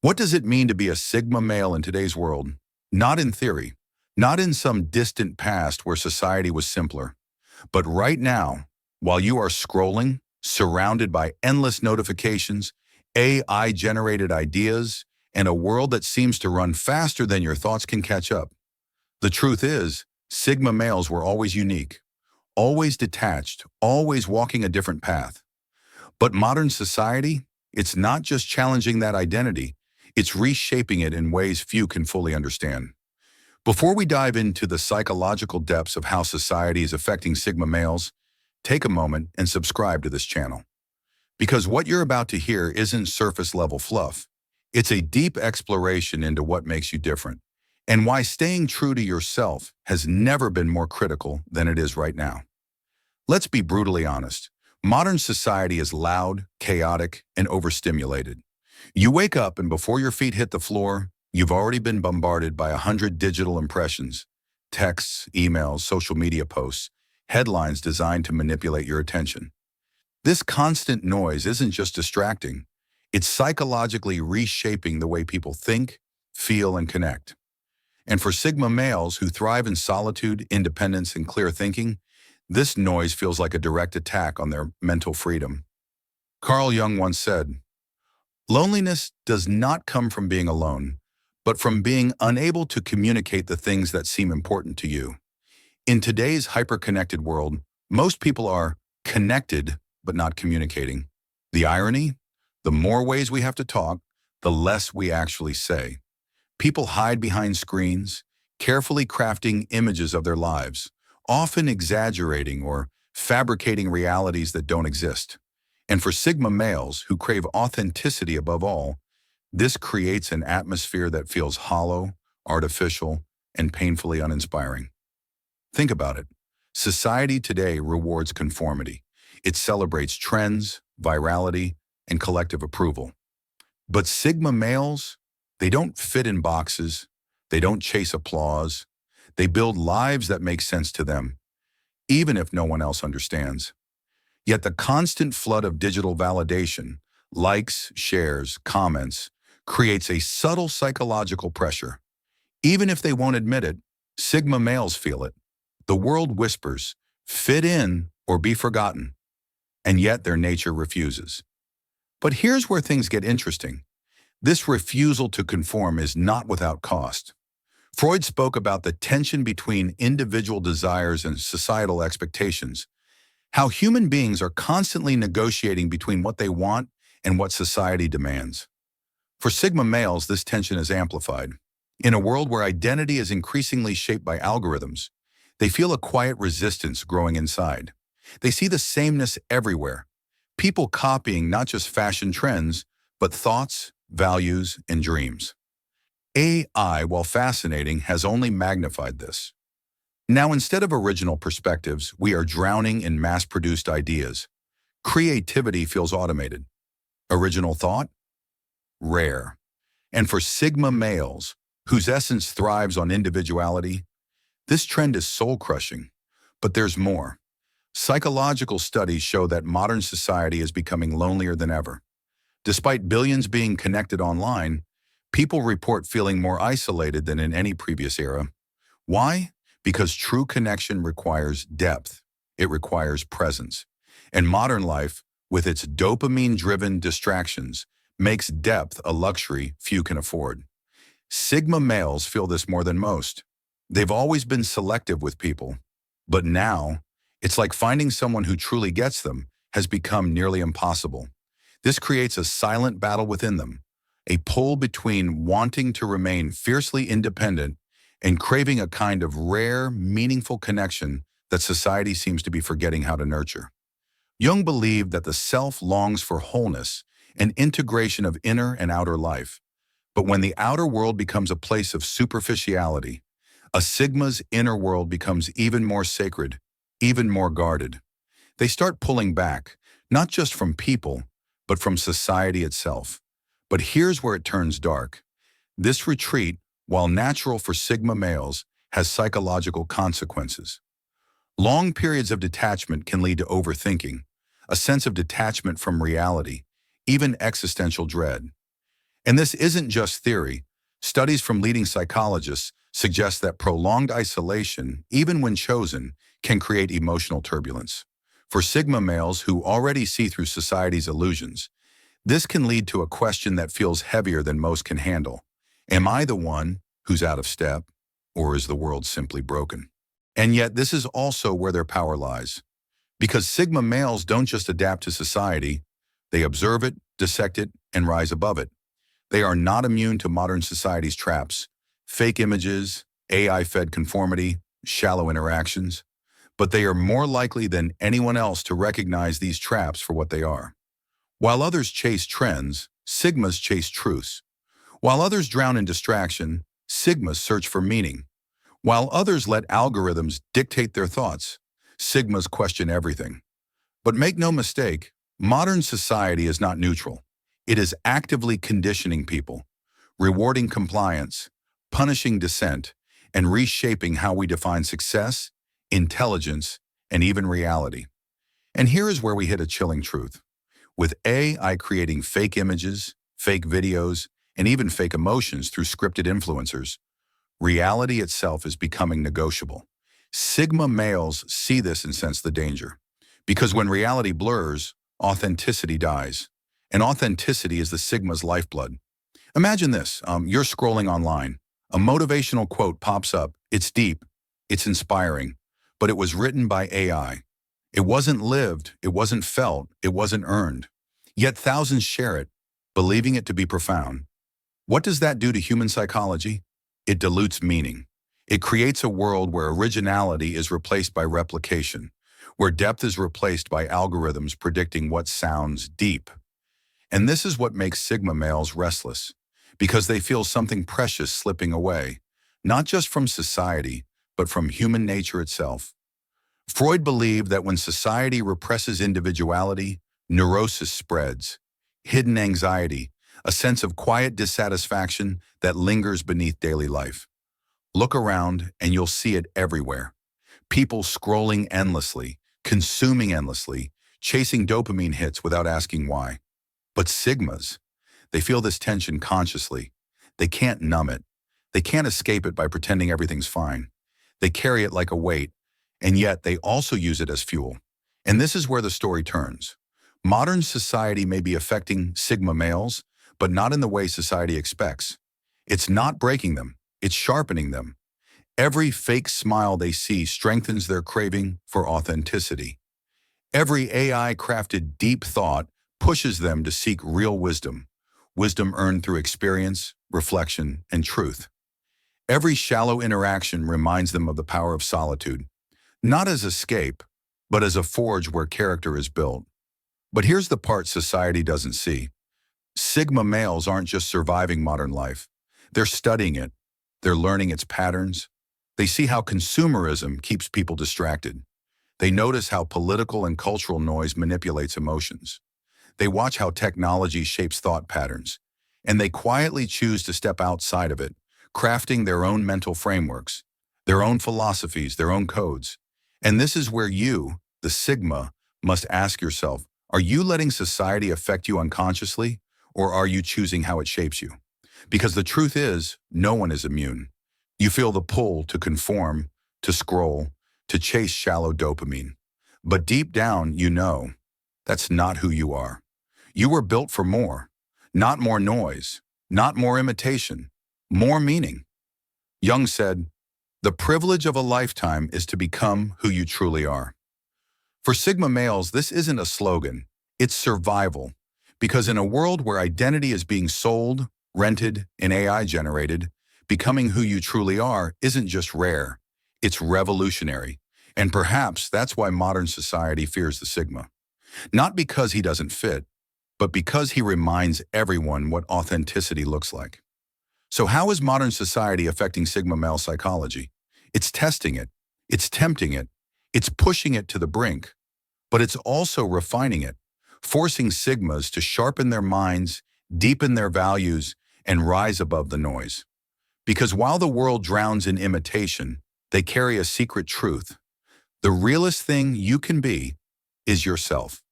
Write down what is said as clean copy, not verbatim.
What does it mean to be a Sigma male in today's world? Not in theory, not in some distant past where society was simpler, but right now, while you are scrolling, surrounded by endless notifications, AI-generated ideas, and a world that seems to run faster than your thoughts can catch up. The truth is, Sigma males were always unique, always detached, always walking a different path. But modern society, it's not just challenging that identity, it's reshaping it in ways few can fully understand. Before we dive into the psychological depths of how society is affecting Sigma males, take a moment and subscribe to this channel. Because what you're about to hear isn't surface-level fluff. It's a deep exploration into what makes you different, and why staying true to yourself has never been more critical than it is right now. Let's be brutally honest. Modern society is loud, chaotic, and overstimulated. You wake up and before your feet hit the floor, you've already been bombarded by 100 digital impressions, texts, emails, social media posts, headlines designed to manipulate your attention. This constant noise isn't just distracting, it's psychologically reshaping the way people think, feel, and connect. And for Sigma males who thrive in solitude, independence, and clear thinking, this noise feels like a direct attack on their mental freedom. Carl Jung once said, "Loneliness does not come from being alone, but from being unable to communicate the things that seem important to you." In today's hyper-connected world, most people are connected but not communicating. The irony? The more ways we have to talk, the less we actually say. People hide behind screens, carefully crafting images of their lives, often exaggerating or fabricating realities that don't exist. And for Sigma males who crave authenticity above all, this creates an atmosphere that feels hollow, artificial, and painfully uninspiring. Think about it. Society today rewards conformity. It celebrates trends, virality, and collective approval. But Sigma males, they don't fit in boxes. They don't chase applause. They build lives that make sense to them, even if no one else understands. Yet the constant flood of digital validation, likes, shares, comments, creates a subtle psychological pressure. Even if they won't admit it, Sigma males feel it. The world whispers, fit in or be forgotten, and yet their nature refuses. But here's where things get interesting. This refusal to conform is not without cost. Freud spoke about the tension between individual desires and societal expectations, how human beings are constantly negotiating between what they want and what society demands. For Sigma males, this tension is amplified. In a world where identity is increasingly shaped by algorithms, they feel a quiet resistance growing inside. They see the sameness everywhere, people copying not just fashion trends, but thoughts, values, and dreams. AI, while fascinating, has only magnified this. Now, instead of original perspectives, we are drowning in mass-produced ideas. Creativity feels automated. Original thought? Rare. And for Sigma males, whose essence thrives on individuality, this trend is soul-crushing. But there's more. Psychological studies show that modern society is becoming lonelier than ever. Despite billions being connected online, people report feeling more isolated than in any previous era. Why? Because true connection requires depth. It requires presence. And modern life, with its dopamine-driven distractions, makes depth a luxury few can afford. Sigma males feel this more than most. They've always been selective with people. But now, it's like finding someone who truly gets them has become nearly impossible. This creates a silent battle within them, a pull between wanting to remain fiercely independent and craving a kind of rare, meaningful connection that society seems to be forgetting how to nurture. Jung believed that the self longs for wholeness and integration of inner and outer life. But when the outer world becomes a place of superficiality, a Sigma's inner world becomes even more sacred, even more guarded. They start pulling back, not just from people, but from society itself. But here's where it turns dark. This retreat, while natural for Sigma males, has psychological consequences. Long periods of detachment can lead to overthinking, a sense of detachment from reality, even existential dread. And this isn't just theory. Studies from leading psychologists suggest that prolonged isolation, even when chosen, can create emotional turbulence. For Sigma males who already see through society's illusions, this can lead to a question that feels heavier than most can handle. Am I the one who's out of step, or is the world simply broken? And yet, this is also where their power lies. Because Sigma males don't just adapt to society, they observe it, dissect it, and rise above it. They are not immune to modern society's traps, fake images, AI-fed conformity, shallow interactions, but they are more likely than anyone else to recognize these traps for what they are. While others chase trends, Sigmas chase truths. While others drown in distraction, Sigmas search for meaning. While others let algorithms dictate their thoughts, Sigmas question everything. But make no mistake, modern society is not neutral. It is actively conditioning people, rewarding compliance, punishing dissent, and reshaping how we define success, intelligence, and even reality. And here is where we hit a chilling truth. With AI creating fake images, fake videos, and even fake emotions through scripted influencers, reality itself is becoming negotiable. Sigma males see this and sense the danger. Because when reality blurs, authenticity dies. And authenticity is the Sigma's lifeblood. Imagine this, you're scrolling online. A motivational quote pops up. It's deep, it's inspiring, but it was written by AI. It wasn't lived, it wasn't felt, it wasn't earned. Yet thousands share it, believing it to be profound. What does that do to human psychology? It dilutes meaning. It creates a world where originality is replaced by replication, where depth is replaced by algorithms predicting what sounds deep. And this is what makes Sigma males restless, because they feel something precious slipping away, not just from society, but from human nature itself. Freud believed that when society represses individuality, neurosis spreads, hidden anxiety, a sense of quiet dissatisfaction that lingers beneath daily life. Look around and you'll see it everywhere. People scrolling endlessly, consuming endlessly, chasing dopamine hits without asking why. But Sigmas, they feel this tension consciously. They can't numb it. They can't escape it by pretending everything's fine. They carry it like a weight, and yet they also use it as fuel. And this is where the story turns. Modern society may be affecting Sigma males, but not in the way society expects. It's not breaking them, it's sharpening them. Every fake smile they see strengthens their craving for authenticity. Every AI-crafted deep thought pushes them to seek real wisdom, wisdom earned through experience, reflection, and truth. Every shallow interaction reminds them of the power of solitude, not as escape, but as a forge where character is built. But here's the part society doesn't see. Sigma males aren't just surviving modern life. They're studying it. They're learning its patterns. They see how consumerism keeps people distracted. They notice how political and cultural noise manipulates emotions. They watch how technology shapes thought patterns. And they quietly choose to step outside of it, crafting their own mental frameworks, their own philosophies, their own codes. And this is where you, the Sigma, must ask yourself, are you letting society affect you unconsciously, or are you choosing how it shapes you? Because the truth is, no one is immune. You feel the pull to conform, to scroll, to chase shallow dopamine. But deep down, you know, that's not who you are. You were built for more, not more noise, not more imitation, more meaning. Jung said, "The privilege of a lifetime is to become who you truly are." For Sigma males, this isn't a slogan, it's survival. Because in a world where identity is being sold, rented, and AI generated, becoming who you truly are isn't just rare, it's revolutionary. And perhaps that's why modern society fears the Sigma. Not because he doesn't fit, but because he reminds everyone what authenticity looks like. So how is modern society affecting Sigma male psychology? It's testing it, it's tempting it, it's pushing it to the brink, but it's also refining it, forcing Sigmas to sharpen their minds, deepen their values, and rise above the noise. Because while the world drowns in imitation, they carry a secret truth. The realest thing you can be is yourself.